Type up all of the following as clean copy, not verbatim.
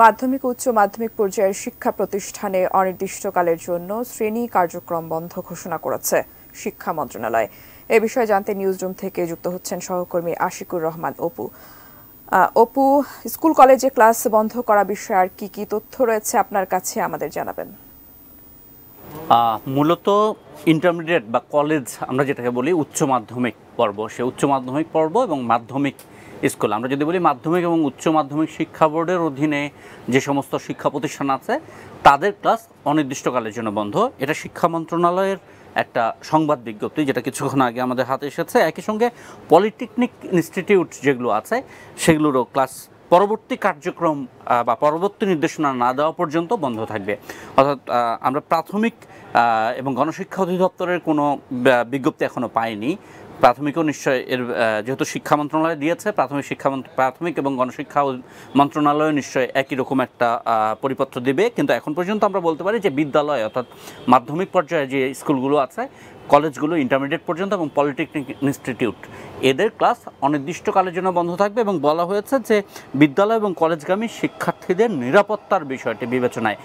মাধ্যমিক ও উচ্চ মাধ্যমিক পর্যায়ের শিক্ষা প্রতিষ্ঠানে অনির্দিষ্টকালের জন্য শ্রেণী কার্যক্রম বন্ধ ঘোষণা করেছে শিক্ষা মন্ত্রণালয়। এ বিষয়ে জানতে নিউজরুম থেকে যুক্ত হচ্ছেন সহকর্মী আশিকুর রহমান অপু। অপু, স্কুল কলেজে ক্লাস বন্ধ করা বিষয়ে আর কি তথ্য রয়েছে আপনার কাছে আমাদের জানাবেন। মূলত ইন্টারমিডিয়েট বা কলেজ আমরা যেটাকে বলি উচ্চ মাধ্যমিক পর্ব, সে উচ্চ মাধ্যমিক পর্ব এবং মাধ্যমিক স্কুল, আমরা যদি বলি মাধ্যমিক এবং উচ্চ মাধ্যমিক শিক্ষা বোর্ডের অধীনে যে সমস্ত শিক্ষা প্রতিষ্ঠান আছে তাদের ক্লাস অনির্দিষ্টকালের জন্য বন্ধ। এটা শিক্ষা মন্ত্রণালয়ের একটা সংবাদ বিজ্ঞপ্তি, যেটা কিছুক্ষণ আগে আমাদের হাতে এসেছে। একই সঙ্গে পলিটেকনিক ইনস্টিটিউট যেগুলো আছে সেগুলোরও ক্লাস পরবর্তী কার্যক্রম বা পরবর্তী নির্দেশনা না দেওয়া পর্যন্ত বন্ধ থাকবে। অর্থাৎ আমরা প্রাথমিক এবং গণশিক্ষা অধিদপ্তরের কোনো বিজ্ঞপ্তি এখনও পাইনি। প্রাথমিকও নিশ্চয় এর যেহেতু শিক্ষা মন্ত্রণালয় দিয়েছে, প্রাথমিক এবং গণশিক্ষা মন্ত্রণালয় নিশ্চয় একই রকম একটা পরিপত্র দেবে। কিন্তু এখন পর্যন্ত আমরা বলতে পারি যে বিদ্যালয় অর্থাৎ মাধ্যমিক পর্যায়ে যে স্কুলগুলো আছে, কলেজগুলো ইন্টারমিডিয়েট পর্যন্ত এবং পলিটেকনিক ইনস্টিটিউট, এদের ক্লাস অনির্দিষ্টকালের জন্য বন্ধ থাকবে। এবং বলা হয়েছে যে বিদ্যালয় এবং কলেজগামী শিক্ষার্থীদের নিরাপত্তার বিষয়টি বিবেচনায়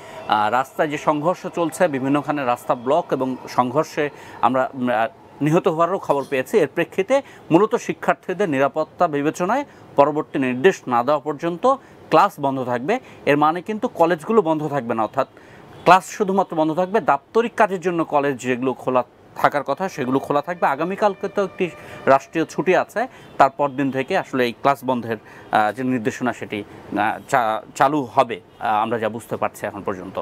রাস্তায় যে সংঘর্ষ চলছে, বিভিন্নখানে রাস্তা ব্লক এবং সংঘর্ষে আমরা নিহত হওয়ারও খবর পেয়েছি। এর প্রেক্ষিতে মূলত শিক্ষার্থীদের নিরাপত্তা বিবেচনায় পরবর্তী নির্দেশ না দেওয়া পর্যন্ত ক্লাস বন্ধ থাকবে। এর মানে কিন্তু কলেজগুলো বন্ধ থাকবে না, অর্থাৎ ক্লাস শুধুমাত্র বন্ধ থাকবে। দাপ্তরিক কাজের জন্য কলেজ যেগুলো খোলা থাকার কথা সেগুলো খোলা থাকবে। আগামীকালকে তো একটি রাষ্ট্রীয় ছুটি আছে, তারপর দিন থেকে আসলে এই ক্লাস বন্ধের যে নির্দেশনা সেটি চালু হবে, আমরা যা বুঝতে পারছি এখন পর্যন্ত।